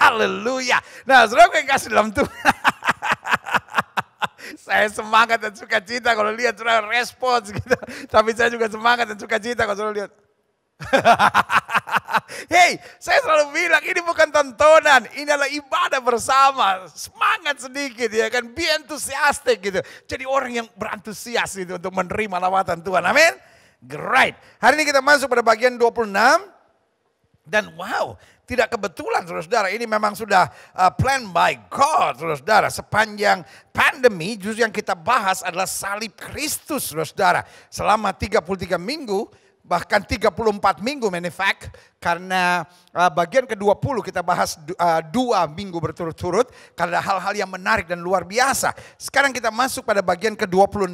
Haleluya. Nah, saudara yang kasih dalam Tuhan. Saya semangat dan sukacita kalau lihat saudara respons gitu. Tapi saya juga semangat dan sukacita kalau saudara lihat. Hey, saya selalu bilang ini bukan tontonan, ini adalah ibadah bersama. Semangat sedikit ya kan, be enthusiastic gitu. Jadi orang yang berantusias gitu untuk menerima lawatan Tuhan. Amin. Great. Hari ini kita masuk pada bagian 26. Dan wow, tidak kebetulan saudara-saudara, ini memang sudah planned by God saudara-saudara. Sepanjang pandemi justru yang kita bahas adalah salib Kristus saudara-saudara. Selama 33 minggu. Bahkan 34 minggu fact, karena bagian ke-20 kita bahas 2 minggu berturut-turut. Karena hal-hal yang menarik dan luar biasa. Sekarang kita masuk pada bagian ke-26.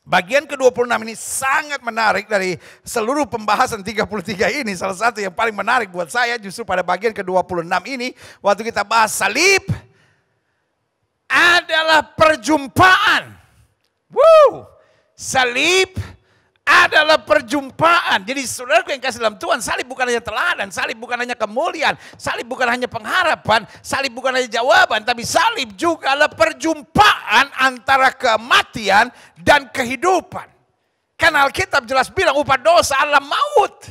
Bagian ke-26 ini sangat menarik dari seluruh pembahasan 33 ini. Salah satu yang paling menarik buat saya justru pada bagian ke-26 ini. Waktu kita bahas salib adalah perjumpaan. Woo! Salib adalah perjumpaan. Jadi saudaraku yang kasih dalam Tuhan, salib bukan hanya teladan, salib bukan hanya kemuliaan, salib bukan hanya pengharapan, salib bukan hanya jawaban, tapi salib juga adalah perjumpaan antara kematian dan kehidupan. Karena Alkitab jelas bilang upah dosa adalah maut,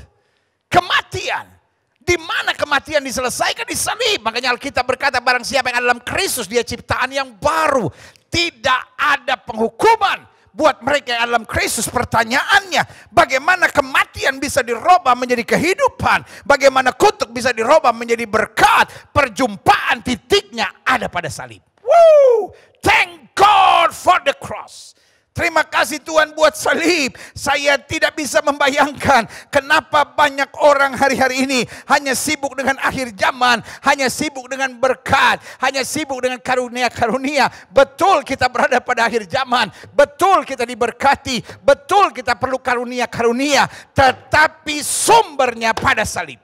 kematian. Di mana kematian diselesaikan? Di salib. Makanya Alkitab berkata barang siapa yang ada dalam Kristus, dia ciptaan yang baru. Tidak ada penghukuman buat mereka yang dalam Kristus. Pertanyaannya, bagaimana kematian bisa dirubah menjadi kehidupan? Bagaimana kutuk bisa dirubah menjadi berkat? Perjumpaan titiknya ada pada salib. Woo! Thank God for the cross. Terima kasih Tuhan buat salib. Saya tidak bisa membayangkan kenapa banyak orang hari-hari ini hanya sibuk dengan akhir zaman, hanya sibuk dengan berkat, hanya sibuk dengan karunia-karunia. Betul kita berada pada akhir zaman, betul kita diberkati, betul kita perlu karunia-karunia, tetapi sumbernya pada salib.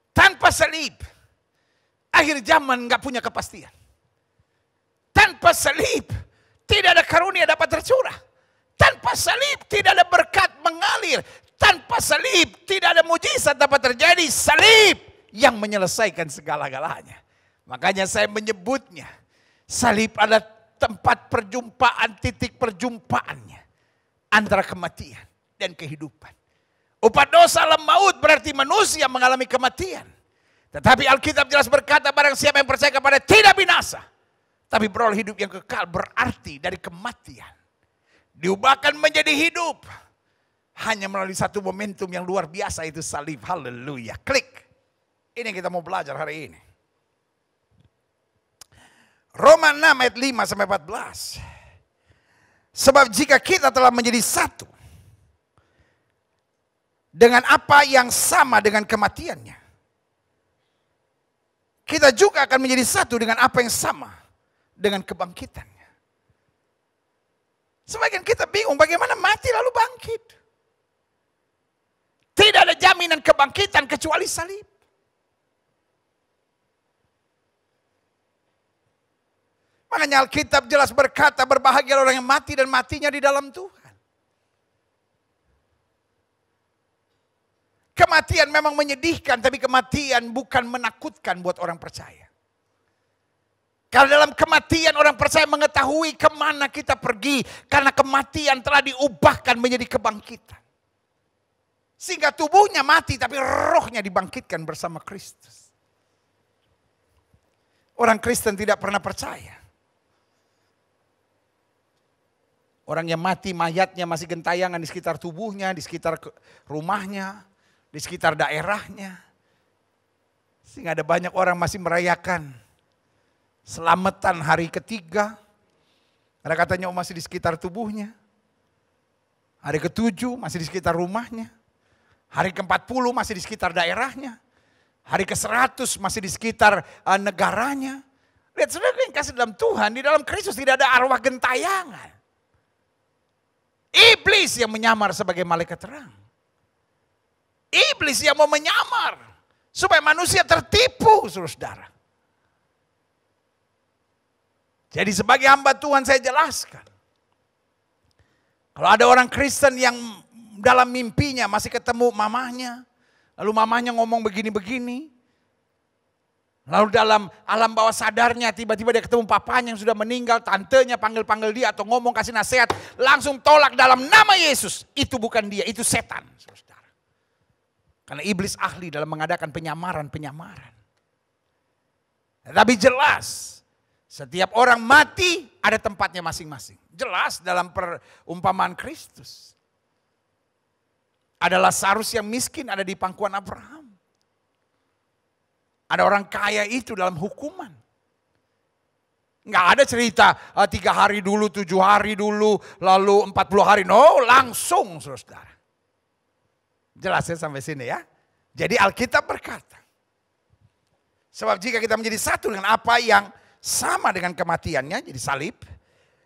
Tanpa salib, akhir zaman nggak punya kepastian. Tanpa salib, tidak ada karunia dapat tercurah. Tanpa salib, tidak ada berkat mengalir. Tanpa salib, tidak ada mujizat dapat terjadi. Salib yang menyelesaikan segala-galanya. Makanya saya menyebutnya, salib adalah tempat perjumpaan, titik perjumpaannya antara kematian dan kehidupan. Upah dosa adalah maut, berarti manusia mengalami kematian. Tetapi Alkitab jelas berkata barang siapa yang percaya kepada tidak binasa, tapi beroleh hidup yang kekal, berarti dari kematian diubahkan menjadi hidup hanya melalui satu momentum yang luar biasa, itu salib. Haleluya. Klik. Ini yang kita mau belajar hari ini. Roma 6 ayat 5 sampai 14. Sebab jika kita telah menjadi satu dengan apa yang sama dengan kematiannya, kita juga akan menjadi satu dengan apa yang sama dengan kebangkitannya. Sebagian kita bingung bagaimana mati lalu bangkit. Tidak ada jaminan kebangkitan kecuali salib. Makanya Alkitab jelas berkata berbahagia orang yang mati dan matinya di dalam Tuhan. Kematian memang menyedihkan, tapi kematian bukan menakutkan buat orang percaya. Karena dalam kematian orang percaya mengetahui kemana kita pergi. Karena kematian telah diubahkan menjadi kebangkitan. Sehingga tubuhnya mati tapi rohnya dibangkitkan bersama Kristus. Orang Kristen tidak pernah percaya. Orang yang mati mayatnya masih gentayangan di sekitar tubuhnya, di sekitar rumahnya, di sekitar daerahnya. Sehingga ada banyak orang masih merayakan selamatan hari ketiga. Ada katanya masih di sekitar tubuhnya. Hari ke-7 masih di sekitar rumahnya. Hari ke-40 masih di sekitar daerahnya. Hari ke-100 masih di sekitar negaranya. Lihat saudara yang kasih dalam Tuhan, di dalam Kristus tidak ada arwah gentayangan. Iblis yang menyamar sebagai malaikat terang. Iblis yang mau menyamar supaya manusia tertipu, saudara. Jadi sebagai hamba Tuhan saya jelaskan. Kalau ada orang Kristen yang dalam mimpinya masih ketemu mamahnya, Lalu mamanya ngomong begini-begini. Lalu dalam alam bawah sadarnya tiba-tiba dia ketemu papanya yang sudah meninggal. Tantenya panggil-panggil dia atau ngomong kasih nasihat. Langsung tolak dalam nama Yesus. Itu bukan dia, itu setan. Saudara. Karena iblis ahli dalam mengadakan penyamaran-penyamaran. Tapi jelas setiap orang mati ada tempatnya masing-masing. Jelas dalam perumpamaan Kristus. Ada Lazarus yang miskin ada di pangkuan Abraham. Ada orang kaya itu dalam hukuman. Nggak ada cerita 3 hari dulu, 7 hari dulu, lalu 40 hari. No, langsung saudara. Jelas ya sampai sini ya. Jadi Alkitab berkata. Sebab jika kita menjadi satu dengan apa yang sama dengan kematiannya, jadi salib.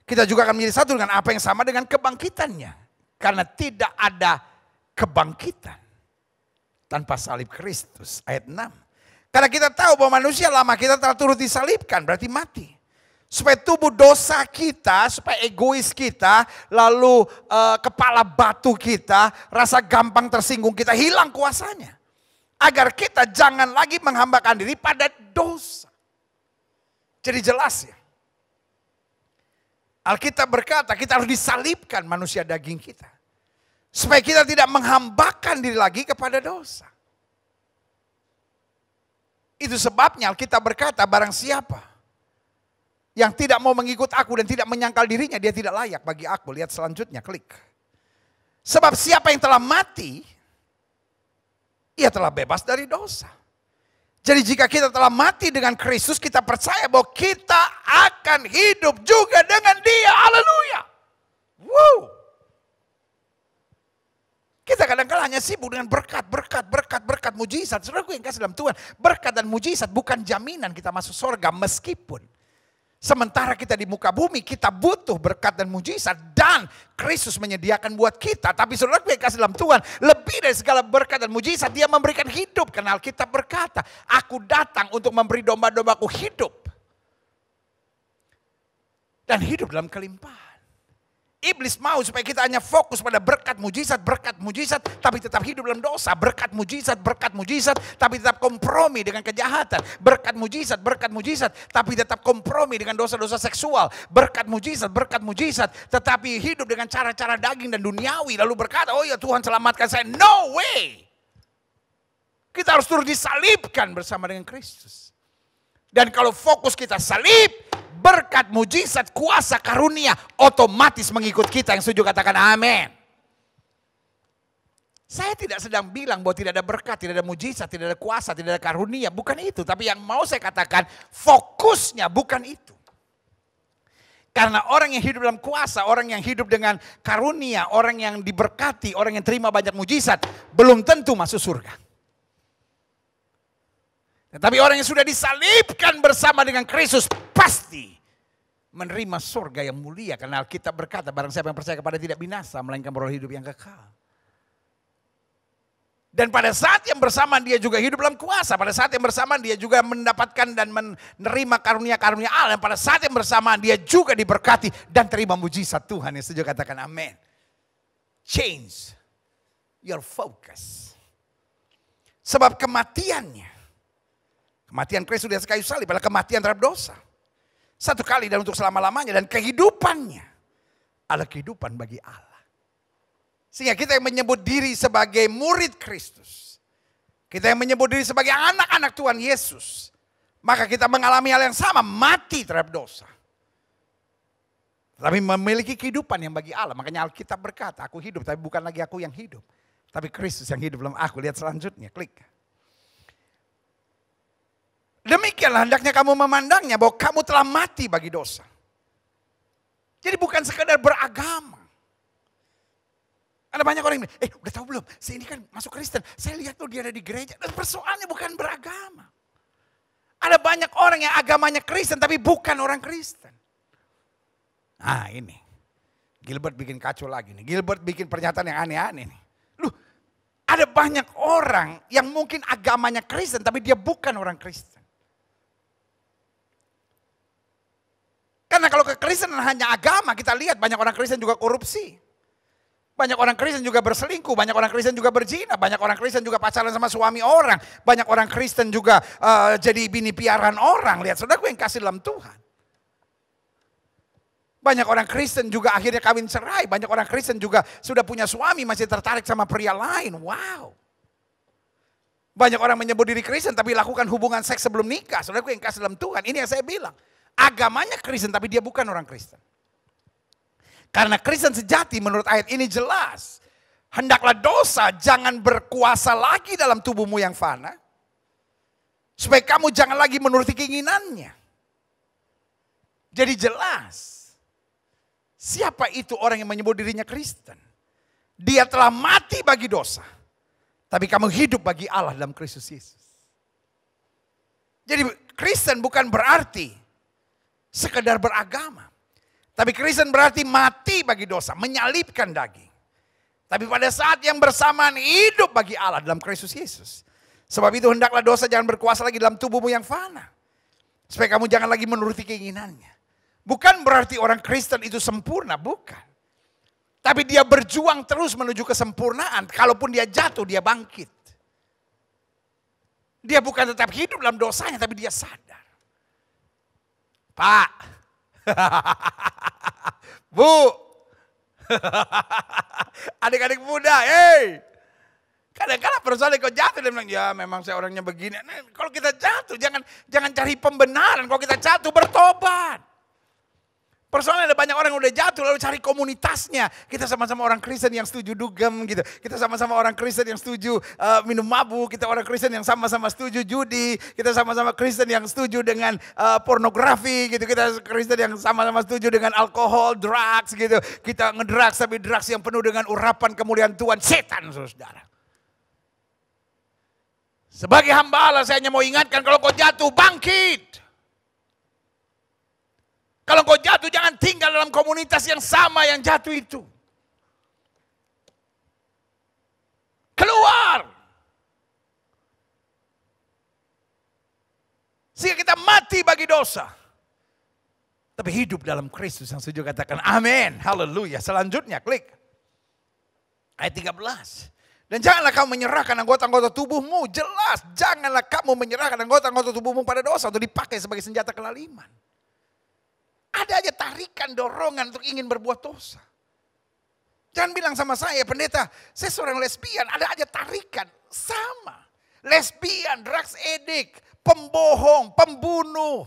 Kita juga akan menjadi satu dengan apa yang sama dengan kebangkitannya. Karena tidak ada kebangkitan tanpa salib Kristus. Ayat 6. Karena kita tahu bahwa manusia lama kita telah turut disalibkan, berarti mati. Supaya tubuh dosa kita, supaya egois kita, lalu kepala batu kita, rasa gampang tersinggung kita hilang kuasanya. Agar kita jangan lagi menghambakan diri pada dosa. Jadi jelas ya. Alkitab berkata kita harus disalibkan manusia daging kita. Supaya kita tidak menghambakan diri lagi kepada dosa. Itu sebabnya Alkitab berkata barang siapa yang tidak mau mengikut aku dan tidak menyangkal dirinya, dia tidak layak bagi aku. Lihat selanjutnya, klik. Sebab siapa yang telah mati, ia telah bebas dari dosa. Jadi jika kita telah mati dengan Kristus, kita percaya bahwa kita akan hidup juga dengan Dia. Haleluya. Wow. Kita kadang-kadang hanya sibuk dengan berkat, mujizat. Saudaraku yang kasih dalam Tuhan, berkat dan mujizat bukan jaminan kita masuk surga meskipun. Sementara kita di muka bumi, kita butuh berkat dan mujizat. Dan Kristus menyediakan buat kita. Tapi saudaraku yang kasih dalam Tuhan, lebih dari segala berkat dan mujizat, Dia memberikan hidup. Karena Alkitab berkata, aku datang untuk memberi domba-dombaku hidup. Dan hidup dalam kelimpahan. Iblis mau supaya kita hanya fokus pada berkat mujizat, tapi tetap hidup dalam dosa. Berkat mujizat, tapi tetap kompromi dengan kejahatan. Berkat mujizat, tapi tetap kompromi dengan dosa-dosa seksual. Berkat mujizat, tetapi hidup dengan cara-cara daging dan duniawi. Lalu berkata, oh ya Tuhan selamatkan saya. No way. Kita harus turut disalibkan bersama dengan Kristus. Dan kalau fokus kita salib, berkat, mujizat, kuasa, karunia otomatis mengikut kita. Yang setuju katakan amin. Saya tidak sedang bilang bahwa tidak ada berkat, tidak ada mujizat, tidak ada kuasa, tidak ada karunia. Bukan itu. Tapi yang mau saya katakan fokusnya bukan itu. Karena orang yang hidup dalam kuasa, orang yang hidup dengan karunia, orang yang diberkati, orang yang terima banyak mujizat, belum tentu masuk surga. Tetapi orang yang sudah disalibkan bersama dengan Kristus pasti menerima surga yang mulia. Karena Alkitab berkata barang siapa yang percaya kepada tidak binasa melainkan beroleh hidup yang kekal. Dan pada saat yang bersamaan dia juga hidup dalam kuasa. Pada saat yang bersamaan dia juga mendapatkan dan menerima karunia-karunia Allah. Dan pada saat yang bersamaan dia juga diberkati dan terima mujizat Tuhan. Yang setuju katakan amin. Change your focus. Sebab kematiannya. Kematian Kristus di atas kayu salib adalah kematian terhadap dosa. Satu kali dan untuk selama-lamanya. Dan kehidupannya adalah kehidupan bagi Allah. Sehingga kita yang menyebut diri sebagai murid Kristus. Kita yang menyebut diri sebagai anak-anak Tuhan Yesus. Maka kita mengalami hal yang sama. Mati terhadap dosa. Tapi memiliki kehidupan yang bagi Allah. Makanya Alkitab berkata, aku hidup tapi bukan lagi aku yang hidup. Tapi Kristus yang hidup dalam aku. Lihat selanjutnya, klik. Demikianlah hendaknya kamu memandangnya bahwa kamu telah mati bagi dosa. Jadi bukan sekadar beragama. Ada banyak orang yang bilang, udah tahu belum? Saya ini kan masuk Kristen. Saya lihat tuh dia ada di gereja. Dan persoalannya bukan beragama. Ada banyak orang yang agamanya Kristen tapi bukan orang Kristen. Nah ini. Gilbert bikin kacau lagi nih. Gilbert bikin pernyataan yang aneh-aneh nih. Loh, ada banyak orang yang mungkin agamanya Kristen tapi dia bukan orang Kristen. Karena kalau kekristenan hanya agama, kita lihat banyak orang Kristen juga korupsi. Banyak orang Kristen juga berselingkuh, banyak orang Kristen juga berzina, banyak orang Kristen juga pacaran sama suami orang, banyak orang Kristen juga jadi bini piaraan orang. Lihat saudaraku yang kasih dalam Tuhan. Banyak orang Kristen juga akhirnya kawin cerai, banyak orang Kristen juga sudah punya suami masih tertarik sama pria lain. Wow. Banyak orang menyebut diri Kristen tapi lakukan hubungan seks sebelum nikah. Saudaraku yang kasih dalam Tuhan, ini yang saya bilang. Agamanya Kristen tapi dia bukan orang Kristen. Karena Kristen sejati menurut ayat ini jelas. Hendaklah dosa jangan berkuasa lagi dalam tubuhmu yang fana. Supaya kamu jangan lagi menuruti keinginannya. Jadi jelas. Siapa itu orang yang menyebut dirinya Kristen? Dia telah mati bagi dosa. Tapi kamu hidup bagi Allah dalam Kristus Yesus. Jadi Kristen bukan berarti sekedar beragama. Tapi Kristen berarti mati bagi dosa, menyalibkan daging. Tapi pada saat yang bersamaan hidup bagi Allah dalam Kristus Yesus. Sebab itu hendaklah dosa jangan berkuasa lagi dalam tubuhmu yang fana. Supaya kamu jangan lagi menuruti keinginannya. Bukan berarti orang Kristen itu sempurna, bukan. Tapi dia berjuang terus menuju kesempurnaan. Kalaupun dia jatuh, dia bangkit. Dia bukan tetap hidup dalam dosanya, tapi dia sadar. Pak. Bu, adik-adik muda, kadang-kadang persoalan kau jatuh, dia bilang, ya memang saya orangnya begini. Nah, kalau kita jatuh, jangan cari pembenaran. Kalau kita jatuh, bertobat. Persoalannya ada banyak orang yang udah jatuh lalu cari komunitasnya. Kita sama-sama orang Kristen yang setuju dugem gitu. Kita sama-sama orang Kristen yang setuju minum mabuk. Kita orang Kristen yang sama-sama setuju judi. Kita sama-sama Kristen yang setuju dengan pornografi gitu. Kita Kristen yang sama-sama setuju dengan alkohol, drugs gitu. Kita ngedrugs tapi drugs yang penuh dengan urapan kemuliaan Tuhan. Setan saudara. Sebagai hamba Allah saya hanya mau ingatkan kalau kau jatuh bangkit. Kalau kau jatuh jangan tinggal dalam komunitas yang sama yang jatuh itu. Keluar. Sehingga kita mati bagi dosa. Tapi hidup dalam Kristus yang setuju katakan amin. Haleluya. Selanjutnya klik. Ayat 13. Dan janganlah kamu menyerahkan anggota-anggota tubuhmu. Jelas. Janganlah kamu menyerahkan anggota-anggota tubuhmu pada dosa. Untuk dipakai sebagai senjata kelaliman. Ada aja tarikan, dorongan untuk ingin berbuat dosa. Jangan bilang sama saya, pendeta, saya seorang lesbian. Ada aja tarikan, sama. Lesbian, drugs addict, pembohong, pembunuh,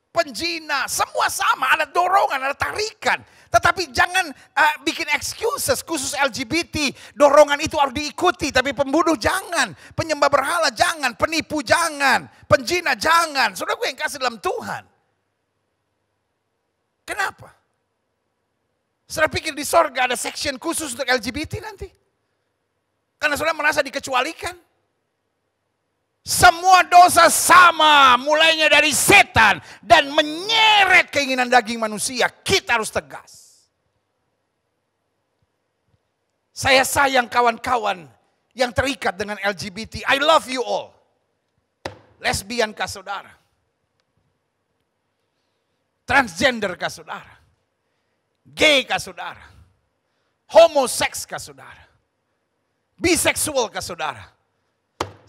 penjina, semua sama. Ada dorongan, ada tarikan. Tetapi jangan bikin excuses, khusus LGBT. Dorongan itu harus diikuti, tapi pembunuh jangan. Penyembah berhala jangan, penipu jangan, penjina jangan. Saudara gue yang kasih dalam Tuhan. Kenapa? Saudara pikir di sorga ada section khusus untuk LGBT nanti? Karena saudara merasa dikecualikan? Semua dosa sama, mulainya dari setan dan menyeret keinginan daging manusia. Kita harus tegas. Saya sayang kawan-kawan yang terikat dengan LGBT. I love you all. Lesbian kah saudara? Transgender kah saudara? Gay kah saudara? Homoseks kah saudara? Biseksual kah saudara?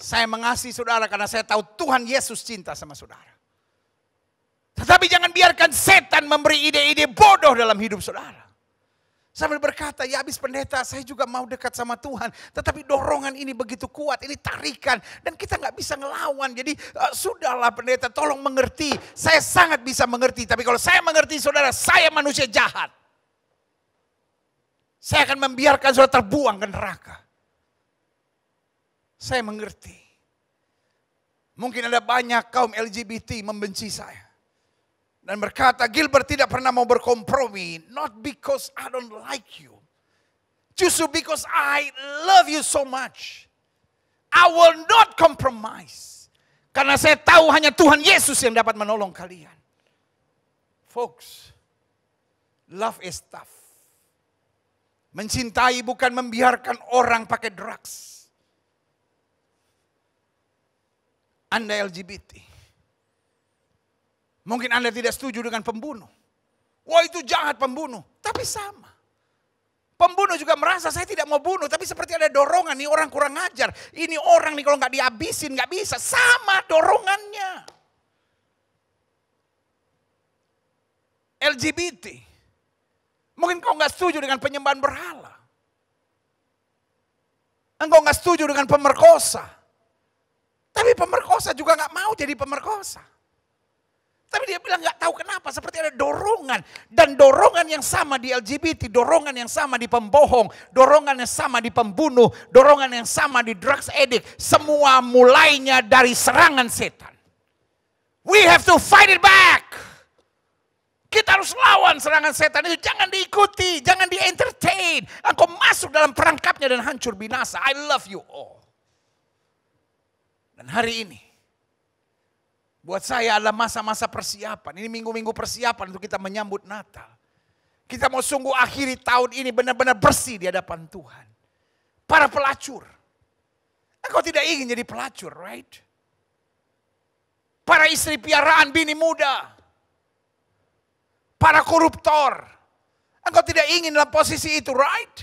Saya mengasihi saudara karena saya tahu Tuhan Yesus cinta sama saudara. Tetapi jangan biarkan setan memberi ide-ide bodoh dalam hidup saudara. Sambil berkata, ya habis pendeta saya juga mau dekat sama Tuhan. Tetapi dorongan ini begitu kuat, ini tarikan. Dan kita gak bisa ngelawan. Jadi sudahlah pendeta tolong mengerti. Saya sangat bisa mengerti. Tapi kalau saya mengerti saudara, saya manusia jahat. Saya akan membiarkan saudara terbuang ke neraka. Saya mengerti. Mungkin ada banyak kaum LGBT membenci saya. Dan berkata, Gilbert tidak pernah mau berkompromi. Not because I don't like you. Justru because I love you so much. I will not compromise. Karena saya tahu hanya Tuhan Yesus yang dapat menolong kalian. Folks, love is tough. Mencintai bukan membiarkan orang pakai drugs. Anda LGBT. Mungkin Anda tidak setuju dengan pembunuh. Wah itu jahat pembunuh. Tapi sama. Pembunuh juga merasa saya tidak mau bunuh, tapi seperti ada dorongan, nih orang kurang ajar. Ini orang nih kalau nggak dihabisin nggak bisa, sama dorongannya. LGBT, mungkin kau nggak setuju dengan penyembahan berhala. Engkau nggak setuju dengan pemerkosa, tapi pemerkosa juga nggak mau jadi pemerkosa. Tapi dia bilang nggak tahu kenapa, seperti ada dorongan. Dan dorongan yang sama di LGBT, dorongan yang sama di pembohong, dorongan yang sama di pembunuh, dorongan yang sama di drugs addict. Semua mulainya dari serangan setan. We have to fight it back. Kita harus lawan serangan setan itu, jangan diikuti, jangan di-entertain. Engkau masuk dalam perangkapnya dan hancur binasa. I love you all. Dan hari ini, buat saya adalah masa-masa persiapan. Ini minggu-minggu persiapan untuk kita menyambut Natal. Kita mau sungguh akhiri tahun ini benar-benar bersih di hadapan Tuhan. Para pelacur. Engkau tidak ingin jadi pelacur, right? Para istri piaraan bini muda. Para koruptor. Engkau tidak ingin dalam posisi itu, right?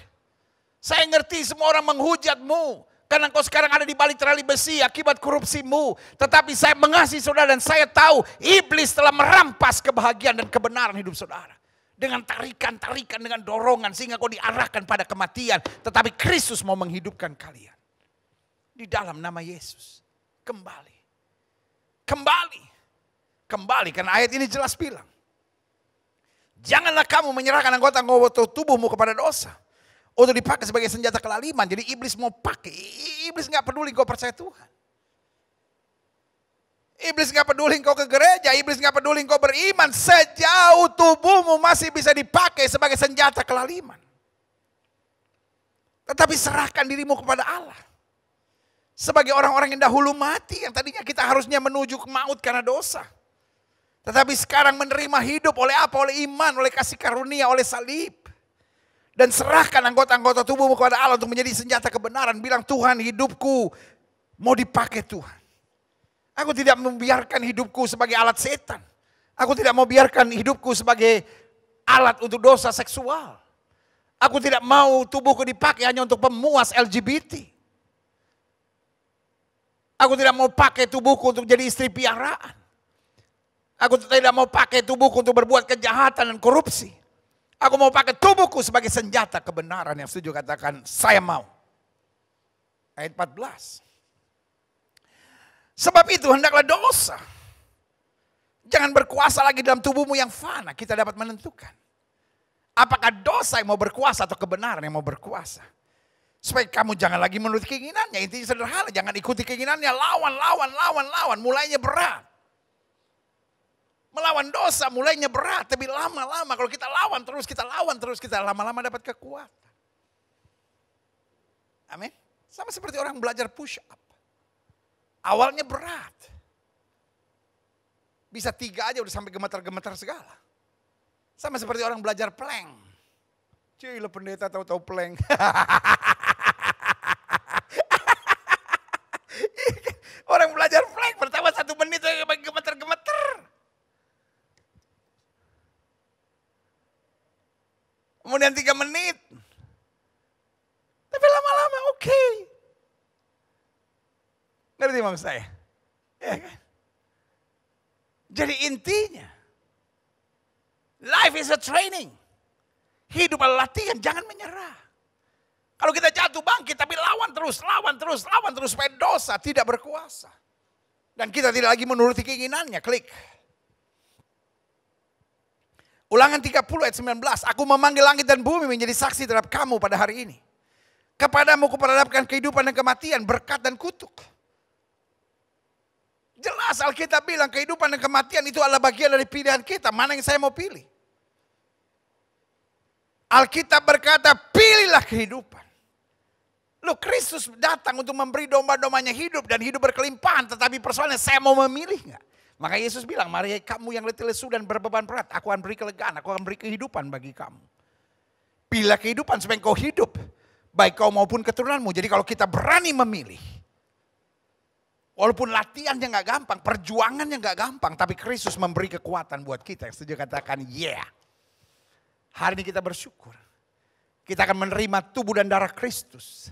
Saya ngerti semua orang menghujatmu. Karena engkau sekarang ada di balik terali besi akibat korupsimu. Tetapi saya mengasihi saudara dan saya tahu iblis telah merampas kebahagiaan dan kebenaran hidup saudara. Dengan tarikan-tarikan, dengan dorongan sehingga kau diarahkan pada kematian. Tetapi Kristus mau menghidupkan kalian. Di dalam nama Yesus. Kembali. Kembali. Kembali karena ayat ini jelas bilang. Janganlah kamu menyerahkan anggota-anggota tubuhmu kepada dosa. Untuk dipakai sebagai senjata kelaliman. Jadi iblis mau pakai. Iblis gak peduli kau percaya Tuhan. Iblis gak peduli kau ke gereja. Iblis gak peduli kau beriman. Sejauh tubuhmu masih bisa dipakai sebagai senjata kelaliman. Tetapi serahkan dirimu kepada Allah. Sebagai orang-orang yang dahulu mati. Yang tadinya kita harusnya menuju ke maut karena dosa. Tetapi sekarang menerima hidup oleh apa? Oleh iman, oleh kasih karunia, oleh salib. Dan serahkan anggota-anggota tubuhmu kepada Allah untuk menjadi senjata kebenaran. Bilang Tuhan hidupku mau dipakai Tuhan. Aku tidak membiarkan hidupku sebagai alat setan. Aku tidak mau biarkan hidupku sebagai alat untuk dosa seksual. Aku tidak mau tubuhku dipakai hanya untuk pemuas LGBT. Aku tidak mau pakai tubuhku untuk jadi istri piaraan. Aku tidak mau pakai tubuhku untuk berbuat kejahatan dan korupsi. Aku mau pakai tubuhku sebagai senjata kebenaran. Yang setuju katakan, saya mau. Ayat 14. Sebab itu hendaklah dosa. Jangan berkuasa lagi dalam tubuhmu yang fana. Kita dapat menentukan. Apakah dosa yang mau berkuasa atau kebenaran yang mau berkuasa. Supaya kamu jangan lagi menurut keinginannya. Intinya sederhana, jangan ikuti keinginannya. Lawan. Mulainya berat. Melawan dosa mulainya berat, tapi lama-lama kalau kita lawan terus, kita lama-lama dapat kekuatan. Amin. Sama seperti orang belajar push up. Awalnya berat. Bisa 3 aja udah sampai gemetar-gemetar segala. Sama seperti orang belajar plank. Cuy, lo pendeta tahu-tahu plank. Orang belajar plank pertama 1 menit gemetar-gemetar. Kemudian 3 menit. Tapi lama-lama oke. Ngerti maksud saya? Ya kan? Jadi intinya. Life is a training. Hidup adalah latihan, jangan menyerah. Kalau kita jatuh bangkit tapi lawan terus supaya dosa tidak berkuasa. Dan kita tidak lagi menuruti keinginannya, klik. Ulangan 30 ayat 19. Aku memanggil langit dan bumi menjadi saksi terhadap kamu pada hari ini. Kepadamu kuperhadapkan kehidupan dan kematian, berkat dan kutuk. Jelas Alkitab bilang kehidupan dan kematian itu adalah bagian dari pilihan kita. Mana yang saya mau pilih? Alkitab berkata pilihlah kehidupan. Loh, Kristus datang untuk memberi domba-dombanya hidup dan hidup berkelimpahan. Tetapi persoalannya saya mau memilih enggak? Maka Yesus bilang, mari kamu yang letih lesu dan berbeban berat, aku akan beri kelegaan, aku akan beri kehidupan bagi kamu. Pilih kehidupan supaya engkau hidup, baik kau maupun keturunanmu. Jadi kalau kita berani memilih, walaupun latihannya gak gampang, perjuangannya gak gampang, tapi Kristus memberi kekuatan buat kita. Yang setuju katakan, yeah. Hari ini kita bersyukur. kita akan menerima tubuh dan darah Kristus.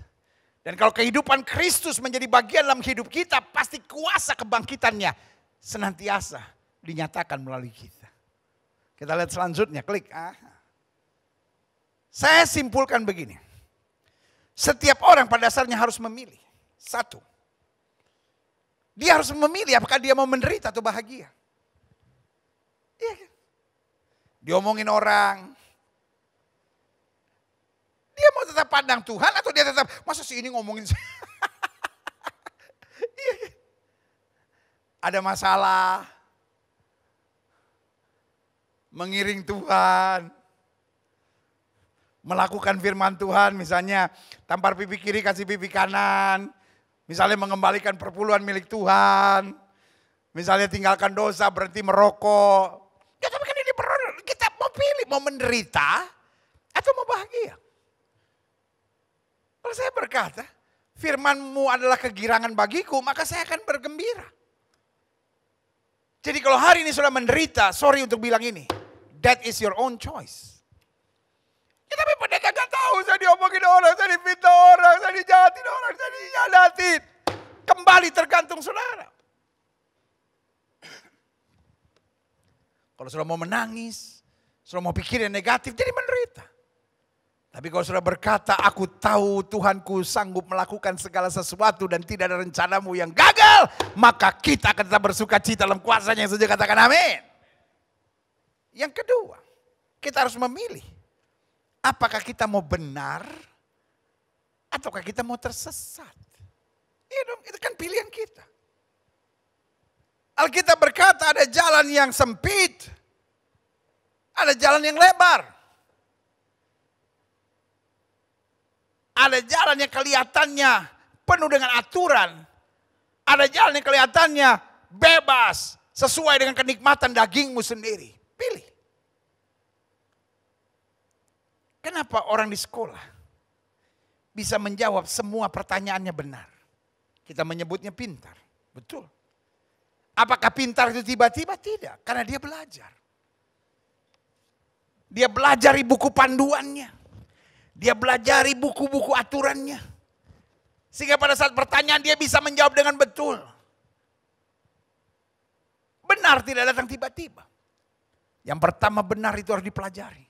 Dan kalau kehidupan Kristus menjadi bagian dalam hidup kita, pasti kuasa kebangkitannya senantiasa dinyatakan melalui kita. Kita lihat selanjutnya, klik. Saya simpulkan begini. Setiap orang pada dasarnya harus memilih. Satu, dia harus memilih apakah dia mau menderita atau bahagia. Iya kan? Diomongin orang, dia mau tetap pandang Tuhan atau dia tetap, masa sih ini ngomongin saya? Iya kan? Ada masalah, mengiring Tuhan, melakukan firman Tuhan, misalnya tampar pipi kiri kasih pipi kanan, misalnya mengembalikan perpuluhan milik Tuhan, misalnya tinggalkan dosa, berhenti merokok. Ya tapi kan ini kita mau pilih, mau menderita atau mau bahagia. Kalau saya berkata, firman-Mu adalah kegirangan bagiku, maka saya akan bergembira. Jadi kalau hari ini sudah menderita, sorry untuk bilang ini, that is your own choice. Ya, tapi pendeta gak tahu, saya diomongin orang, saya difitnah orang, saya dijahatin orang, saya dinyadatin. Kembali tergantung saudara. Kalau sudah mau menangis, sudah mau pikir yang negatif, jadi menderita. Tapi kalau sudah berkata, aku tahu Tuhanku sanggup melakukan segala sesuatu dan tidak ada rencanamu yang gagal, maka kita akan tetap bersuka cita dalam kuasanya yang sudah katakan amin. Yang kedua, kita harus memilih. Apakah kita mau benar ataukah kita mau tersesat? Iya dong, itu kan pilihan kita. Alkitab berkata ada jalan yang sempit, ada jalan yang lebar. Ada jalan yang kelihatannya penuh dengan aturan. Ada jalan yang kelihatannya bebas. Sesuai dengan kenikmatan dagingmu sendiri. Pilih. Kenapa orang di sekolah bisa menjawab semua pertanyaannya benar? Kita menyebutnya pintar. Betul. Apakah pintar itu tiba-tiba? Tidak. Karena dia belajar. Dia belajar di buku panduannya. Dia belajari buku-buku aturannya. Sehingga pada saat pertanyaan dia bisa menjawab dengan betul. Benar tidak datang tiba-tiba. Yang pertama benar itu harus dipelajari.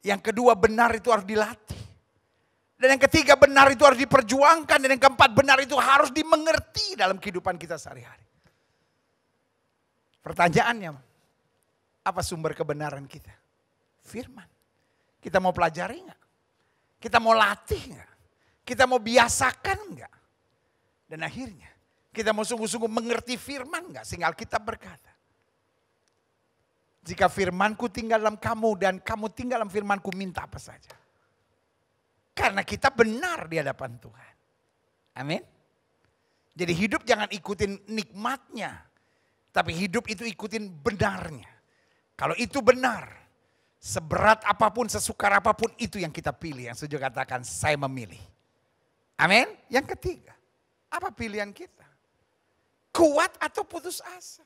Yang kedua benar itu harus dilatih. Dan yang ketiga benar itu harus diperjuangkan. Dan yang keempat benar itu harus dimengerti dalam kehidupan kita sehari-hari. Pertanyaannya, apa sumber kebenaran kita? Firman. Kita mau pelajari enggak? Kita mau latih enggak? Kita mau biasakan enggak? Dan akhirnya kita mau sungguh-sungguh mengerti firman enggak? Sehingga Alkitab berkata, jika firmanku tinggal dalam kamu dan kamu tinggal dalam firmanku, minta apa saja. Karena kita benar di hadapan Tuhan. Amin. Jadi hidup jangan ikutin nikmatnya. Tapi hidup itu ikutin benarnya. Kalau itu benar, seberat apapun, sesukar apapun, itu yang kita pilih. Yang setuju katakan, saya memilih. Amin. Yang ketiga, apa pilihan kita? Kuat atau putus asa?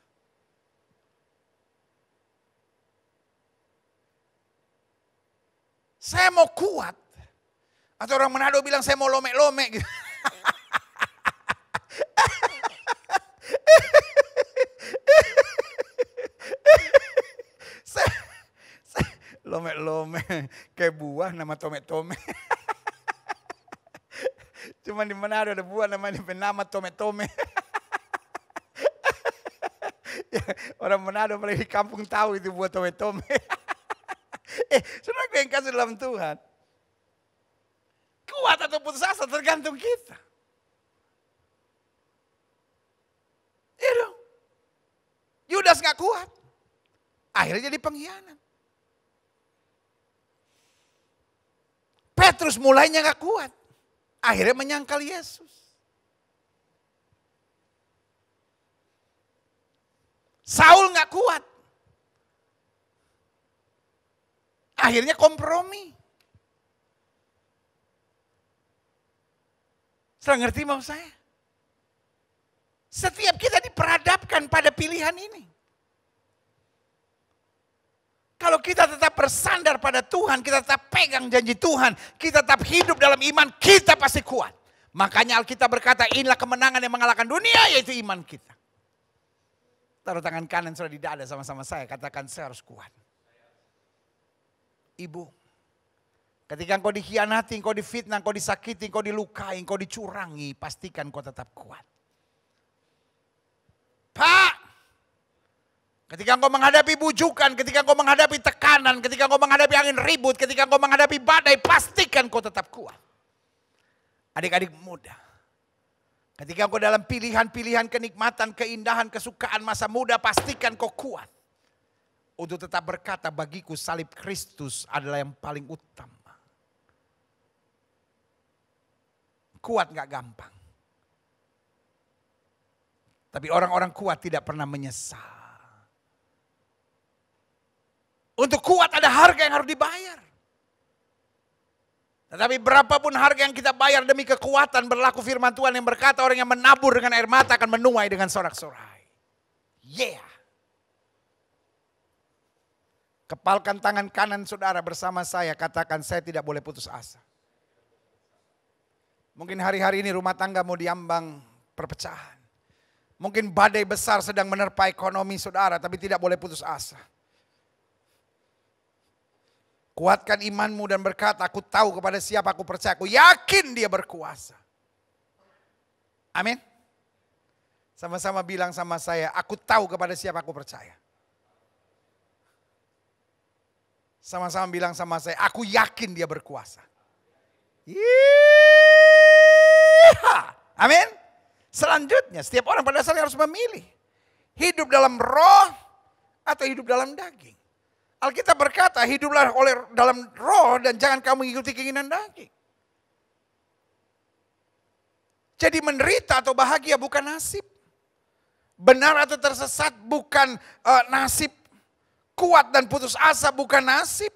Saya mau kuat. Atau orang Manado bilang saya mau lomek-lomek gitu. Lome-lome kayak buah nama tome-tome. Cuman di mana ada buah namanya nama tome-tome. Ya, orang Manado apalagi di kampung tahu itu buah tome-tome. Saudara yang kasih dalam Tuhan. Kuat atau putus asa tergantung kita. Iya dong. Yudas gak kuat. Akhirnya jadi pengkhianat. Petrus mulainya gak kuat. Akhirnya menyangkal Yesus. Saul gak kuat. Akhirnya kompromi. Sudah ngerti mau saya? Setiap kita diperhadapkan pada pilihan ini. Kalau kita tetap bersandar pada Tuhan, kita tetap pegang janji Tuhan, kita tetap hidup dalam iman, kita pasti kuat. Makanya Alkitab berkata, inilah kemenangan yang mengalahkan dunia, yaitu iman kita. Taruh tangan kanan sudah di dada sama-sama saya, katakan saya harus kuat. Ibu, ketika engkau dikhianati, engkau difitnah, engkau disakiti, engkau dilukai, engkau dicurangi, pastikan engkau tetap kuat. Pak, ketika engkau menghadapi bujukan, ketika engkau menghadapi tekanan, ketika engkau menghadapi angin ribut, ketika engkau menghadapi badai, pastikan engkau tetap kuat. Adik-adik muda, ketika engkau dalam pilihan-pilihan kenikmatan, keindahan, kesukaan masa muda, pastikan engkau kuat. Untuk tetap berkata, bagiku salib Kristus adalah yang paling utama. Kuat gak gampang. Tapi orang-orang kuat tidak pernah menyesal. Untuk kuat ada harga yang harus dibayar. Tetapi berapapun harga yang kita bayar demi kekuatan, berlaku firman Tuhan yang berkata, orang yang menabur dengan air mata akan menuai dengan sorak-sorai. Yeah. Kepalkan tangan kanan saudara bersama saya, katakan saya tidak boleh putus asa. Mungkin hari-hari ini rumah tangga mau diambang perpecahan. Mungkin badai besar sedang menerpa ekonomi saudara, tapi tidak boleh putus asa. Kuatkan imanmu dan berkata, aku tahu kepada siapa aku percaya, aku yakin dia berkuasa. Amin. Sama-sama bilang sama saya, aku tahu kepada siapa aku percaya. Sama-sama bilang sama saya, aku yakin dia berkuasa. Amin. Selanjutnya, setiap orang pada dasarnya harus memilih. Hidup dalam roh atau hidup dalam daging. Alkitab berkata, hiduplah dalam roh dan jangan kamu mengikuti keinginan daging. Jadi menderita atau bahagia bukan nasib. Benar atau tersesat bukan nasib. Kuat dan putus asa bukan nasib.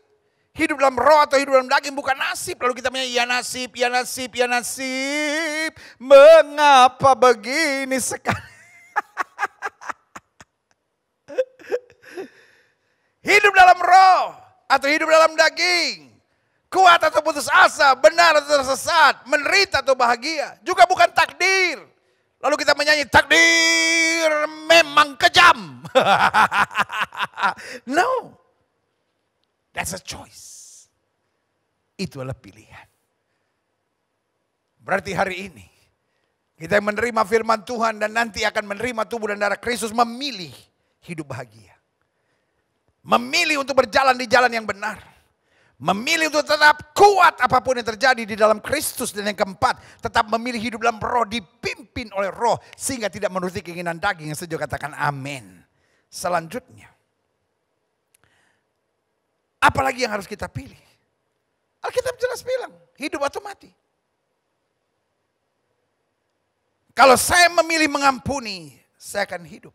Hidup dalam roh atau hidup dalam daging bukan nasib. Lalu kita menyanyi, ya nasib, ya nasib, ya nasib. Mengapa begini sekali? Hidup dalam roh atau hidup dalam daging. Kuat atau putus asa, benar atau tersesat, menderita atau bahagia. Juga bukan takdir. Lalu kita menyanyi, takdir memang kejam. No. That's a choice. Itu adalah pilihan. Berarti hari ini kita yang menerima firman Tuhan dan nanti akan menerima tubuh dan darah Kristus memilih hidup bahagia. Memilih untuk berjalan di jalan yang benar. Memilih untuk tetap kuat apapun yang terjadi di dalam Kristus. Dan yang keempat, tetap memilih hidup dalam roh, dipimpin oleh roh. Sehingga tidak menuruti keinginan daging. Yang setuju katakan amin. Selanjutnya, apalagi yang harus kita pilih? Alkitab jelas bilang, hidup atau mati. Kalau saya memilih mengampuni, saya akan hidup.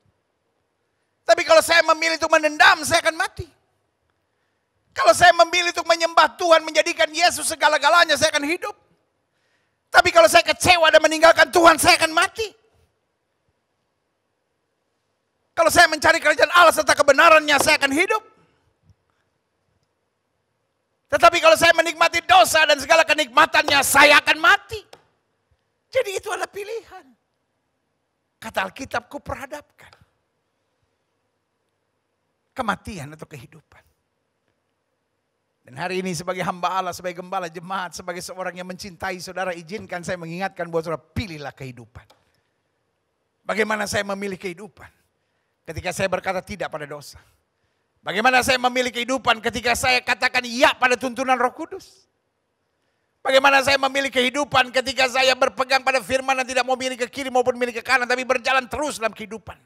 Tapi kalau saya memilih untuk menendam, saya akan mati. Kalau saya memilih untuk menyembah Tuhan, menjadikan Yesus segala-galanya, saya akan hidup. Tapi kalau saya kecewa dan meninggalkan Tuhan, saya akan mati. Kalau saya mencari kerajaan Allah serta kebenarannya, saya akan hidup. Tetapi kalau saya menikmati dosa dan segala kenikmatannya, saya akan mati. Jadi itu adalah pilihan. Kata Alkitab, kuperhadapkan kematian atau kehidupan. Dan hari ini sebagai hamba Allah, sebagai gembala jemaat, sebagai seorang yang mencintai saudara, izinkan saya mengingatkan buat saudara, pilihlah kehidupan. Bagaimana saya memilih kehidupan? Ketika saya berkata tidak pada dosa. Bagaimana saya memilih kehidupan ketika saya katakan iya pada tuntunan Roh Kudus? Bagaimana saya memilih kehidupan ketika saya berpegang pada firman dan tidak mau milih ke kiri maupun milih ke kanan, tapi berjalan terus dalam kehidupan?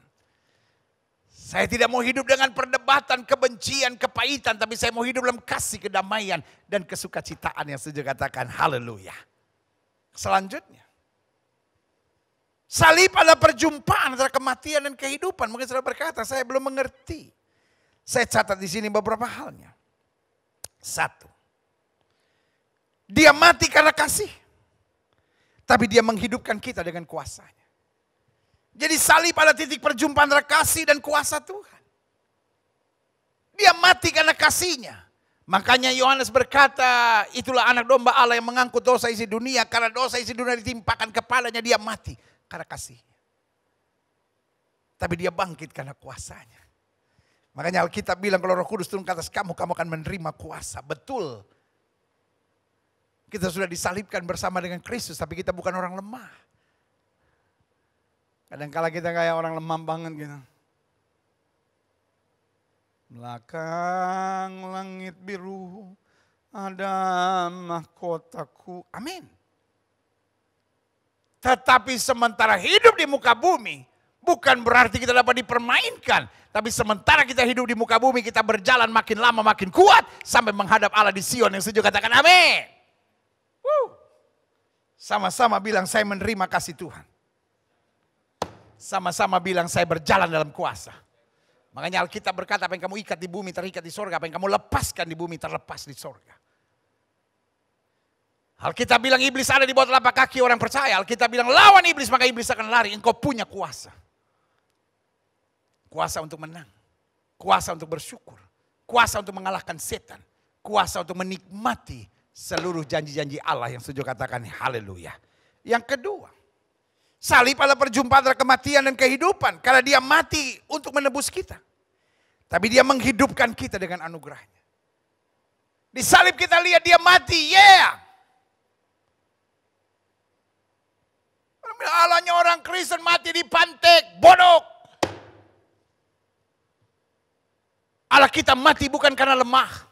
Saya tidak mau hidup dengan perdebatan, kebencian, kepahitan, tapi saya mau hidup dalam kasih, kedamaian, dan kesukacitaan yang setuju katakan haleluya. Selanjutnya, salib adalah perjumpaan antara kematian dan kehidupan. Mungkin saudara berkata, saya belum mengerti. Saya catat di sini beberapa halnya. Satu, dia mati karena kasih, tapi dia menghidupkan kita dengan kuasanya. Jadi salib pada titik perjumpaan antara kasih dan kuasa Tuhan. Dia mati karena kasihnya. Makanya Yohanes berkata, itulah anak domba Allah yang mengangkut dosa isi dunia. Karena dosa isi dunia ditimpakan kepalanya, dia mati karena kasihnya. Tapi dia bangkit karena kuasanya. Makanya Alkitab bilang kalau Roh Kudus turun ke atas kamu, kamu akan menerima kuasa. Betul. Kita sudah disalibkan bersama dengan Kristus, tapi kita bukan orang lemah. Kadang-kala kita kayak orang lemah banget gitu. Belakang langit biru ada mahkotaku. Amin. Tetapi sementara hidup di muka bumi, bukan berarti kita dapat dipermainkan. Tapi sementara kita hidup di muka bumi, kita berjalan makin lama makin kuat. Sampai menghadap Allah di Sion yang setuju katakan amin. Sama-sama bilang saya menerima kasih Tuhan. Sama-sama bilang saya berjalan dalam kuasa. Makanya Alkitab berkata apa yang kamu ikat di bumi terikat di sorga. Apa yang kamu lepaskan di bumi terlepas di sorga. Alkitab bilang iblis ada di bawah telapak kaki orang percaya. Alkitab bilang lawan iblis maka iblis akan lari. Engkau punya kuasa. Kuasa untuk menang. Kuasa untuk bersyukur. Kuasa untuk mengalahkan setan. Kuasa untuk menikmati seluruh janji-janji Allah yang setuju katakan haleluya. Yang kedua. Salib adalah perjumpaan antara kematian dan kehidupan. Karena dia mati untuk menebus kita. Tapi dia menghidupkan kita dengan anugerahnya. Di salib kita lihat dia mati, Allahnya orang Kristen mati dipantek, bodoh. Allah kita mati bukan karena lemah.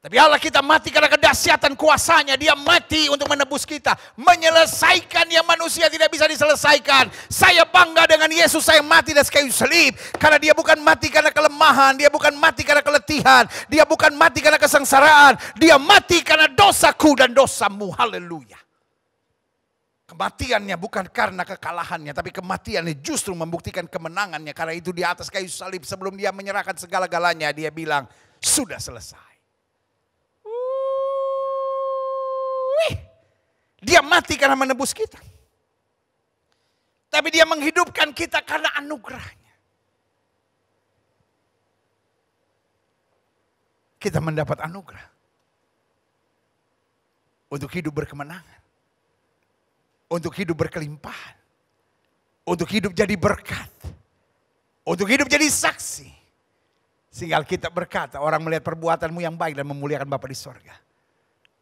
Tapi Allah kita mati karena kedahsyatan kuasanya. Dia mati untuk menebus kita. Menyelesaikan yang manusia tidak bisa diselesaikan. Saya bangga dengan Yesus. Saya mati di kayu salib. Karena dia bukan mati karena kelemahan. Dia bukan mati karena keletihan. Dia bukan mati karena kesengsaraan. Dia mati karena dosaku dan dosamu. Haleluya. Kematiannya bukan karena kekalahannya. Tapi kematiannya justru membuktikan kemenangannya. Karena itu di atas kayu salib sebelum dia menyerahkan segala-galanya. Dia bilang sudah selesai. Dia mati karena menebus kita. Tapi dia menghidupkan kita karena anugerahnya. Kita mendapat anugerah. Untuk hidup berkemenangan. Untuk hidup berkelimpahan. Untuk hidup jadi berkat. Untuk hidup jadi saksi. Sehingga Alkitab berkata orang melihat perbuatanmu yang baik dan memuliakan Bapa di sorga.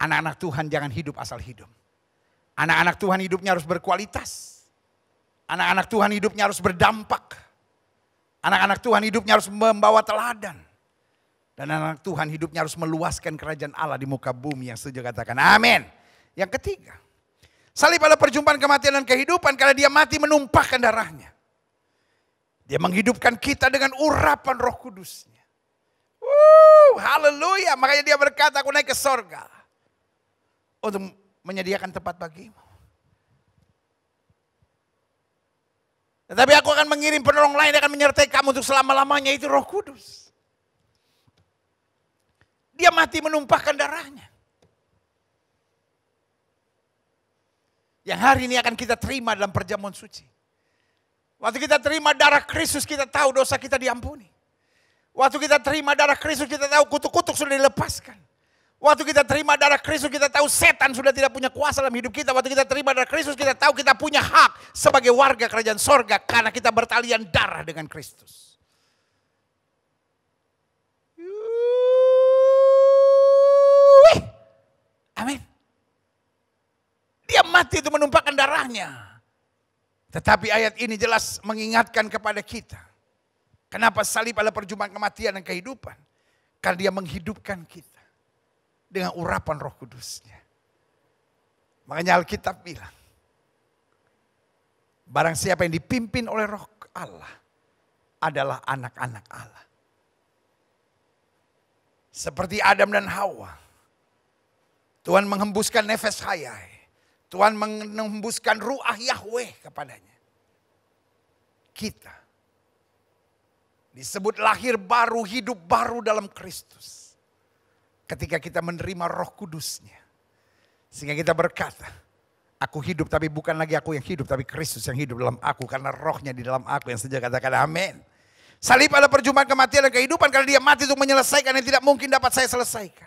Anak-anak Tuhan jangan hidup asal hidup. Anak-anak Tuhan hidupnya harus berkualitas. Anak-anak Tuhan hidupnya harus berdampak. Anak-anak Tuhan hidupnya harus membawa teladan. Dan anak Tuhan hidupnya harus meluaskan kerajaan Allah di muka bumi yang setuju katakan amin. Yang ketiga. Salib adalah perjumpaan kematian dan kehidupan karena dia mati menumpahkan darahnya. Dia menghidupkan kita dengan urapan Roh Kudusnya. Haleluya. Makanya dia berkata aku naik ke sorga. Untuk menyediakan tempat bagimu. Tetapi aku akan mengirim penolong lain yang akan menyertai kamu untuk selama-lamanya, itu Roh Kudus. Dia mati menumpahkan darahnya. Yang hari ini akan kita terima dalam perjamuan suci. Waktu kita terima darah Kristus kita tahu dosa kita diampuni. Waktu kita terima darah Kristus kita tahu kutuk-kutuk sudah dilepaskan. Waktu kita terima darah Kristus kita tahu setan sudah tidak punya kuasa dalam hidup kita. Waktu kita terima darah Kristus kita tahu kita punya hak sebagai warga kerajaan sorga. Karena kita bertalian darah dengan Kristus. Amin. Dia mati itu menumpahkan darahnya. Tetapi ayat ini jelas mengingatkan kepada kita. Kenapa salib adalah perjumpaan kematian dan kehidupan. Karena dia menghidupkan kita. Dengan urapan Roh Kudusnya. Makanya Alkitab bilang. Barang siapa yang dipimpin oleh Roh Allah. Adalah anak-anak Allah. Seperti Adam dan Hawa. Tuhan menghembuskan nefes hayai. Tuhan menghembuskan ruah Yahweh kepadanya. Kita. Disebut lahir baru, hidup baru dalam Kristus. Ketika kita menerima Roh Kudusnya. Sehingga kita berkata, aku hidup tapi bukan lagi aku yang hidup, tapi Kristus yang hidup dalam aku. Karena rohnya di dalam aku yang sejak katakan amin. Salib adalah perjumpaan kematian dan kehidupan karena dia mati untuk menyelesaikan yang tidak mungkin dapat saya selesaikan.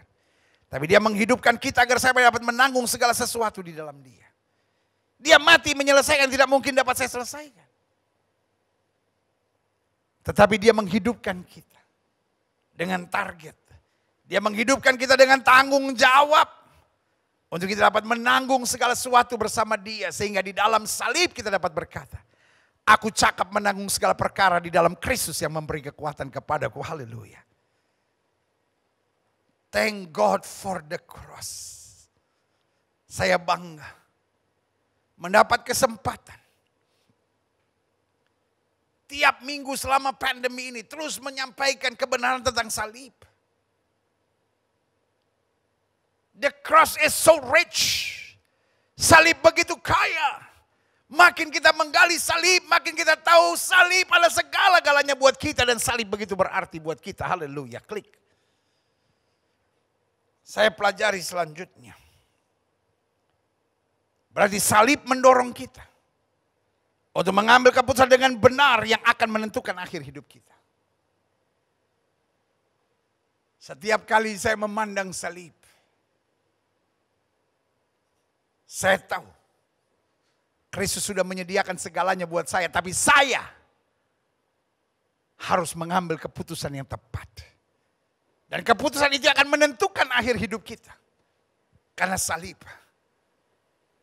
Tapi dia menghidupkan kita agar saya dapat menanggung segala sesuatu di dalam dia. Dia mati menyelesaikan yang tidak mungkin dapat saya selesaikan. Tetapi dia menghidupkan kita dengan target. Dia menghidupkan kita dengan tanggung jawab. Untuk kita dapat menanggung segala sesuatu bersama dia. Sehingga di dalam salib kita dapat berkata, aku cakap menanggung segala perkara di dalam Kristus yang memberi kekuatan kepadaku. Haleluya. Thank God for the cross. Saya bangga mendapat kesempatan tiap minggu selama pandemi ini terus menyampaikan kebenaran tentang salib. The cross is so rich. Salib begitu kaya. Makin kita menggali salib, makin kita tahu salib adalah segala-galanya buat kita. Dan salib begitu berarti buat kita. Haleluya, klik. Saya pelajari selanjutnya. Berarti salib mendorong kita untuk mengambil keputusan dengan benar yang akan menentukan akhir hidup kita. Setiap kali saya memandang salib, saya tahu Kristus sudah menyediakan segalanya buat saya. Tapi saya harus mengambil keputusan yang tepat. Dan keputusan itu akan menentukan akhir hidup kita. Karena salib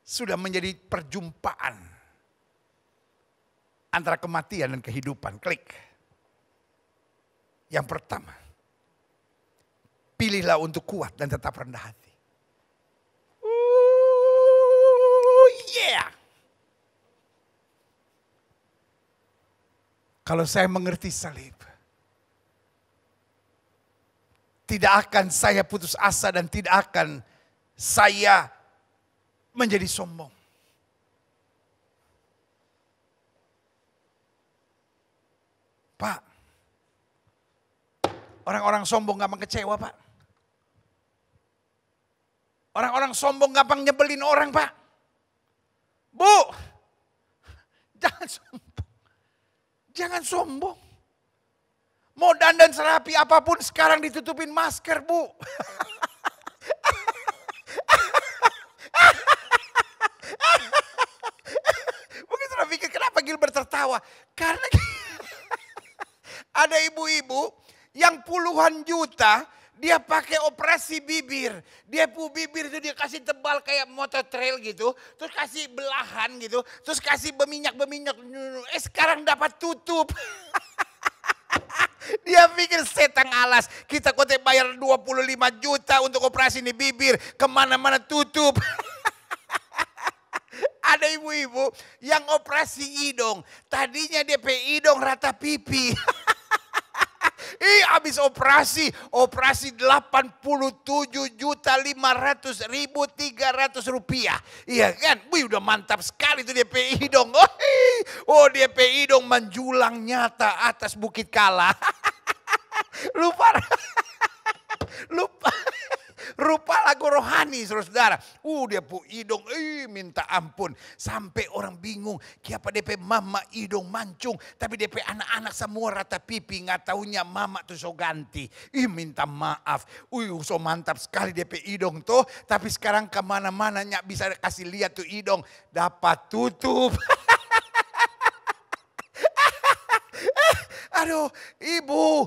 sudah menjadi perjumpaan antara kematian dan kehidupan. Klik. Yang pertama, pilihlah untuk kuat dan tetap rendah hati. Yeah. Kalau saya mengerti salib, tidak akan saya putus asa dan tidak akan saya menjadi sombong. Pak, orang-orang sombong gampang kecewa, Pak. Orang-orang sombong gampang nyebelin orang, Pak. Bu, jangan sombong. Jangan sombong. Mau dandan serapi apapun sekarang ditutupin masker, Bu. Mungkin sudah pikir kenapa Gilbert tertawa. Karena ada ibu-ibu yang puluhan juta dia pakai operasi bibir. Dia bibir itu dia kasih tebal kayak motor trail gitu. Terus kasih belahan gitu. Terus kasih berminyak-berminyak. Sekarang dapat tutup. Dia pikir setan alas. Kita kota bayar 25 juta untuk operasi ini bibir. Kemana-mana tutup. Ada ibu-ibu yang operasi hidung. Tadinya dia hidung rata pipi. Habis operasi 87.500.300 rupiah. Iya kan? Wih udah mantap sekali tuh DP hidung. Oh DP hidung menjulang nyata atas Bukit Kala. Lupa rupa lagu rohani saudara. Dia pu hidung minta ampun. Sampai orang bingung. Kenapa DP mama hidung mancung. Tapi DP anak-anak semua rata pipi. Nggak taunya mama tuh so ganti. Minta maaf. So mantap sekali DP hidung tuh. Tapi sekarang kemana-mana nggak bisa kasih lihat tuh hidung. Dapat tutup. Aduh ibu,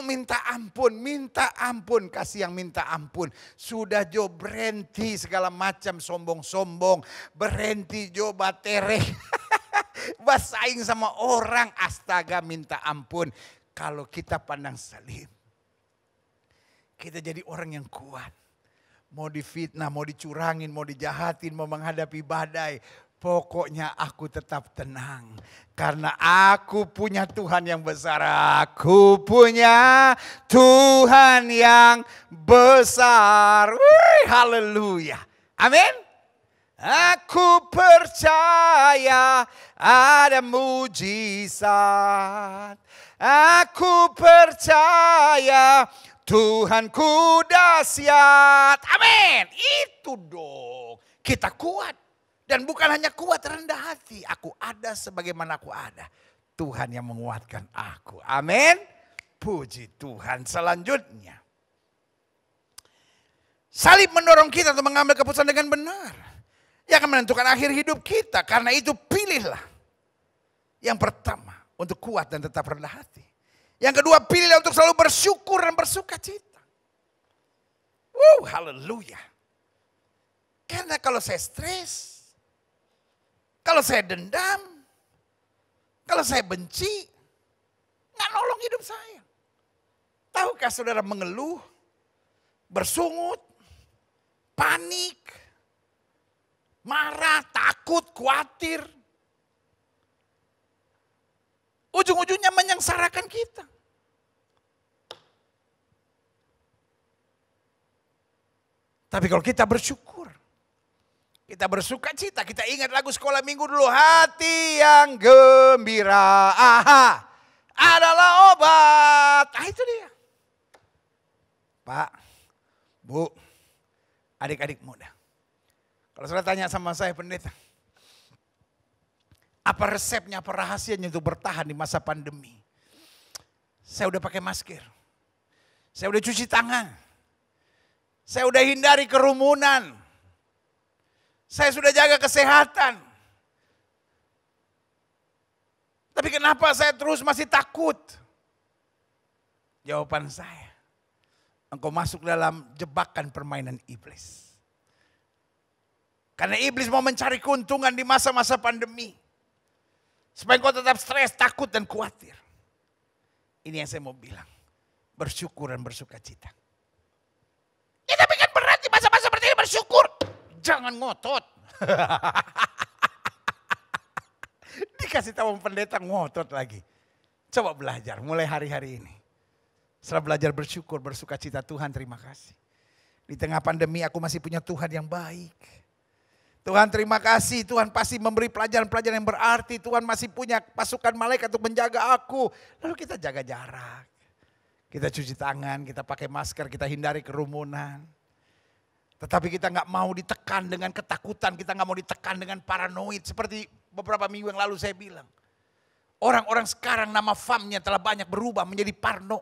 minta ampun, kasih yang minta ampun. Sudah jo berhenti segala macam sombong-sombong, berhenti jo batere, bersaing sama orang, astaga minta ampun. Kalau kita pandang salib, kita jadi orang yang kuat. Mau difitnah, mau dicurangin, mau dijahatin, mau menghadapi badai. Pokoknya aku tetap tenang. Karena aku punya Tuhan yang besar. Aku punya Tuhan yang besar. Haleluya. Amin. Aku percaya ada mujizat. Aku percaya Tuhanku dahsyat. Amin. Itu dong. Kita kuat. Dan bukan hanya kuat rendah hati. Aku ada sebagaimana aku ada. Tuhan yang menguatkan aku. Amin. Puji Tuhan. Selanjutnya, salib mendorong kita untuk mengambil keputusan dengan benar. Yang akan menentukan akhir hidup kita. Karena itu pilihlah. Yang pertama, untuk kuat dan tetap rendah hati. Yang kedua, pilihlah untuk selalu bersyukur dan bersuka cita. Haleluya. Karena kalau saya stres, kalau saya dendam, kalau saya benci, nggak nolong hidup saya. Tahukah saudara mengeluh, bersungut, panik, marah, takut, khawatir. Ujung-ujungnya menyengsarakan kita. Tapi kalau kita bersyukur, kita bersuka cita, kita ingat lagu sekolah minggu dulu. Hati yang gembira adalah obat. Itu dia. Pak, Bu, adik-adik muda. Kalau saudara tanya sama saya pendeta, apa resepnya, apa rahasianya untuk bertahan di masa pandemi? Saya udah pakai masker. Saya udah cuci tangan. Saya udah hindari kerumunan. Saya sudah jaga kesehatan. Tapi kenapa saya terus masih takut? Jawaban saya, engkau masuk dalam jebakan permainan iblis. Karena iblis mau mencari keuntungan di masa-masa pandemi. Supaya engkau tetap stres, takut dan khawatir. Ini yang saya mau bilang. Bersyukur dan bersuka cita. Ya tapi kan berat di masa-masa seperti ini bersyukur. Jangan ngotot. Dikasih tahu pendeta ngotot lagi. Coba belajar mulai hari-hari ini. Setelah belajar bersyukur, bersuka cita, Tuhan terima kasih. Di tengah pandemi aku masih punya Tuhan yang baik. Tuhan terima kasih, Tuhan pasti memberi pelajaran-pelajaran yang berarti. Tuhan masih punya pasukan malaikat untuk menjaga aku. Lalu kita jaga jarak. Kita cuci tangan, kita pakai masker, kita hindari kerumunan. Tetapi kita nggak mau ditekan dengan ketakutan, kita nggak mau ditekan dengan paranoid. Seperti beberapa minggu yang lalu saya bilang. Orang-orang sekarang nama famnya telah banyak berubah menjadi Parno.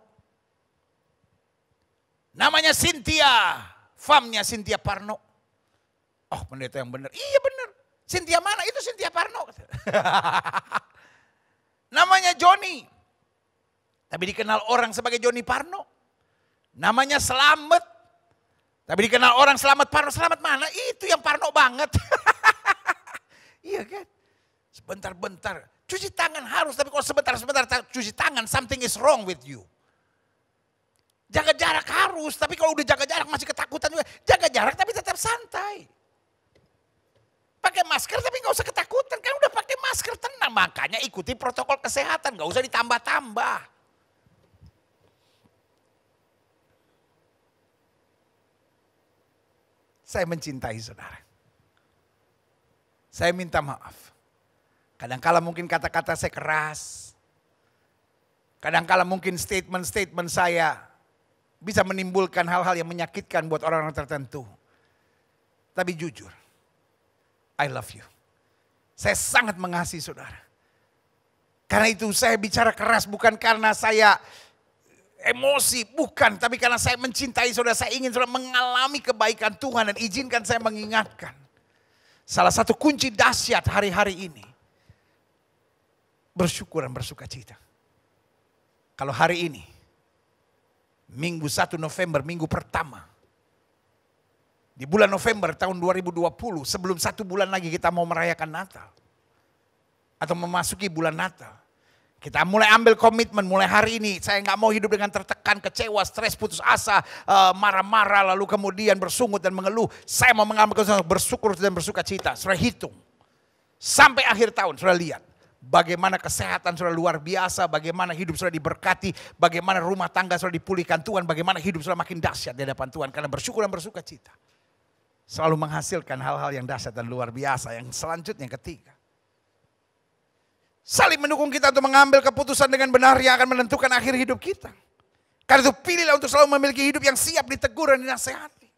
Namanya Cynthia, famnya Cynthia Parno. Oh pendeta yang benar, iya benar. Cynthia mana? Itu Cynthia Parno. Namanya Johnny. Tapi dikenal orang sebagai Johnny Parno. Namanya Slamet. Tapi dikenal orang Slamet Parno. Slamet mana? Itu yang Parno banget. Iya kan? Sebentar-bentar. Cuci tangan harus. Tapi kalau sebentar-sebentar cuci tangan, something is wrong with you. Jaga jarak harus. Tapi kalau udah jaga jarak masih ketakutan juga. Jaga jarak tapi tetap santai. Pakai masker tapi gak usah ketakutan. Kan udah pakai masker tenang. Makanya ikuti protokol kesehatan. Gak usah ditambah-tambah. Saya mencintai saudara. Saya minta maaf. Kadangkala mungkin kata-kata saya keras. Kadangkala mungkin statement-statement saya bisa menimbulkan hal-hal yang menyakitkan buat orang-orang tertentu. Tapi jujur, I love you. Saya sangat mengasihi saudara. Karena itu saya bicara keras bukan karena saya emosi, bukan. Tapi karena saya mencintai saudara, saya ingin saudara mengalami kebaikan Tuhan dan izinkan saya mengingatkan. Salah satu kunci dahsyat hari-hari ini, bersyukur dan bersuka cita. Kalau hari ini, Minggu 1 November, minggu pertama. Di bulan November tahun 2020, sebelum 1 bulan lagi kita mau merayakan Natal. Atau memasuki bulan Natal. Kita mulai ambil komitmen mulai hari ini. Saya nggak mau hidup dengan tertekan, kecewa, stres, putus asa, marah-marah, lalu kemudian bersungut dan mengeluh. Saya mau mengambil keputusan bersyukur dan bersuka cita. Saudara hitung. Sampai akhir tahun, saudara lihat. Bagaimana kesehatan saudara luar biasa, bagaimana hidup saudara diberkati, bagaimana rumah tangga saudara dipulihkan Tuhan, bagaimana hidup saudara makin dahsyat di hadapan Tuhan. Karena bersyukur dan bersuka cita selalu menghasilkan hal-hal yang dahsyat dan luar biasa. Yang selanjutnya, yang ketiga, saling mendukung kita untuk mengambil keputusan dengan benar yang akan menentukan akhir hidup kita. Karena itu pilihlah untuk selalu memiliki hidup yang siap ditegur dan dinasehati.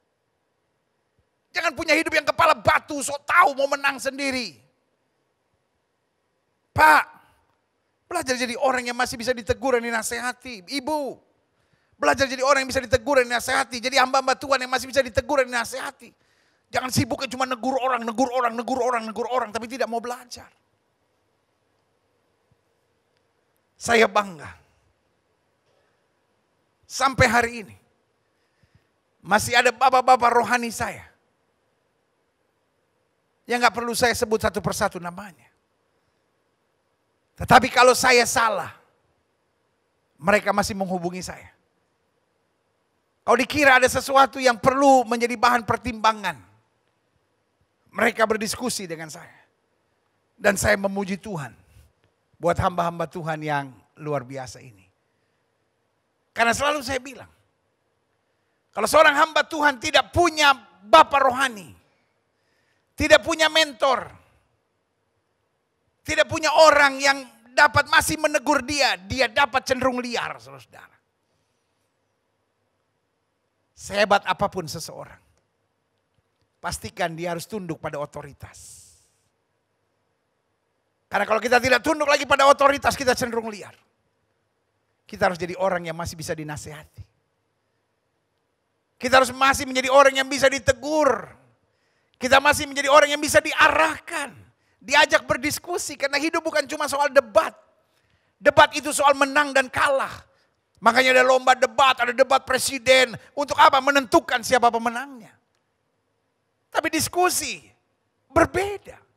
Jangan punya hidup yang kepala batu, sok tahu mau menang sendiri. Pak, Belajar jadi orang yang masih bisa ditegur dan dinasehati. Ibu, belajar jadi orang yang bisa ditegur dan dinasehati. Jadi hamba-hamba Tuhan yang masih bisa ditegur dan dinasehati. Jangan sibuknya cuma negur orang, tapi tidak mau belajar. Saya bangga. Sampai hari ini, masih ada bapak-bapak rohani saya. Yang gak perlu saya sebut satu persatu namanya. Tetapi kalau saya salah, mereka masih menghubungi saya. Kalau dikira ada sesuatu yang perlu menjadi bahan pertimbangan, mereka berdiskusi dengan saya. Dan saya memuji Tuhan buat hamba-hamba Tuhan yang luar biasa ini. Karena selalu saya bilang, kalau seorang hamba Tuhan tidak punya bapak rohani, tidak punya mentor, tidak punya orang yang dapat masih menegur dia dapat cenderung liar, saudara. Sehebat apapun seseorang, pastikan dia harus tunduk pada otoritas. Karena kalau kita tidak tunduk lagi pada otoritas, kita cenderung liar. Kita harus jadi orang yang masih bisa dinasehati. Kita harus masih menjadi orang yang bisa ditegur. Kita masih menjadi orang yang bisa diarahkan. Diajak berdiskusi, karena hidup bukan cuma soal debat. Debat itu soal menang dan kalah. Makanya ada lomba debat, ada debat presiden. Untuk apa? Menentukan siapa pemenangnya. Tapi diskusi berbeda.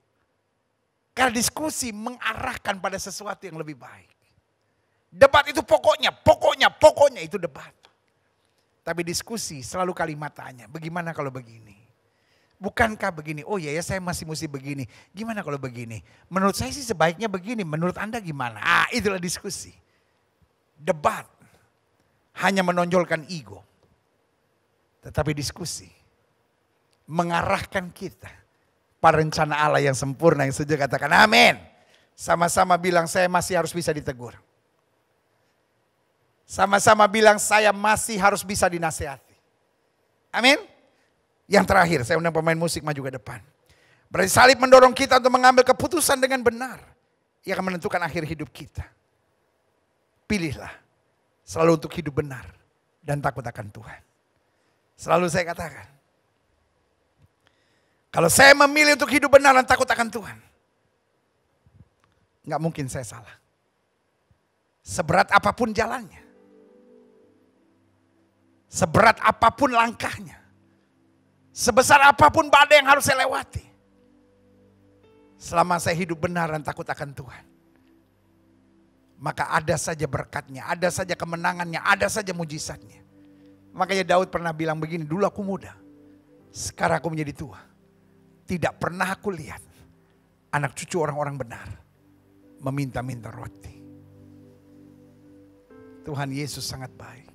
Karena diskusi mengarahkan pada sesuatu yang lebih baik. Debat itu pokoknya itu debat. Tapi diskusi selalu kalimat tanya, bagaimana kalau begini? Bukankah begini? Oh ya saya masih mesti begini. Gimana kalau begini? Menurut saya sih sebaiknya begini. Menurut Anda gimana? Itulah diskusi. Debat hanya menonjolkan ego. Tetapi diskusi mengarahkan kita pada rencana Allah yang sempurna, yang setuju katakan amin. Sama-sama bilang saya masih harus bisa ditegur. Sama-sama bilang saya masih harus bisa dinasehati. Amin. Yang terakhir, saya undang pemain musik maju ke depan. Berarti salib mendorong kita untuk mengambil keputusan dengan benar. Yang akan menentukan akhir hidup kita. Pilihlah selalu untuk hidup benar dan takut akan Tuhan. Selalu saya katakan, kalau saya memilih untuk hidup benar dan takut akan Tuhan, nggak mungkin saya salah. Seberat apapun jalannya, seberat apapun langkahnya, sebesar apapun badai yang harus saya lewati, selama saya hidup benar dan takut akan Tuhan, maka ada saja berkatnya, ada saja kemenangannya, ada saja mujizatnya. Makanya Daud pernah bilang begini, dulu aku muda, sekarang aku menjadi tua. Tidak pernah aku lihat anak cucu orang-orang benar meminta-minta roti. Tuhan Yesus sangat baik.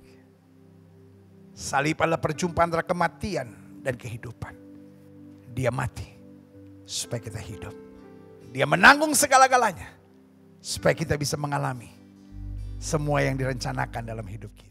Salib adalah perjumpaan antara kematian dan kehidupan. Dia mati supaya kita hidup. Dia menanggung segala-galanya supaya kita bisa mengalami semua yang direncanakan dalam hidup kita.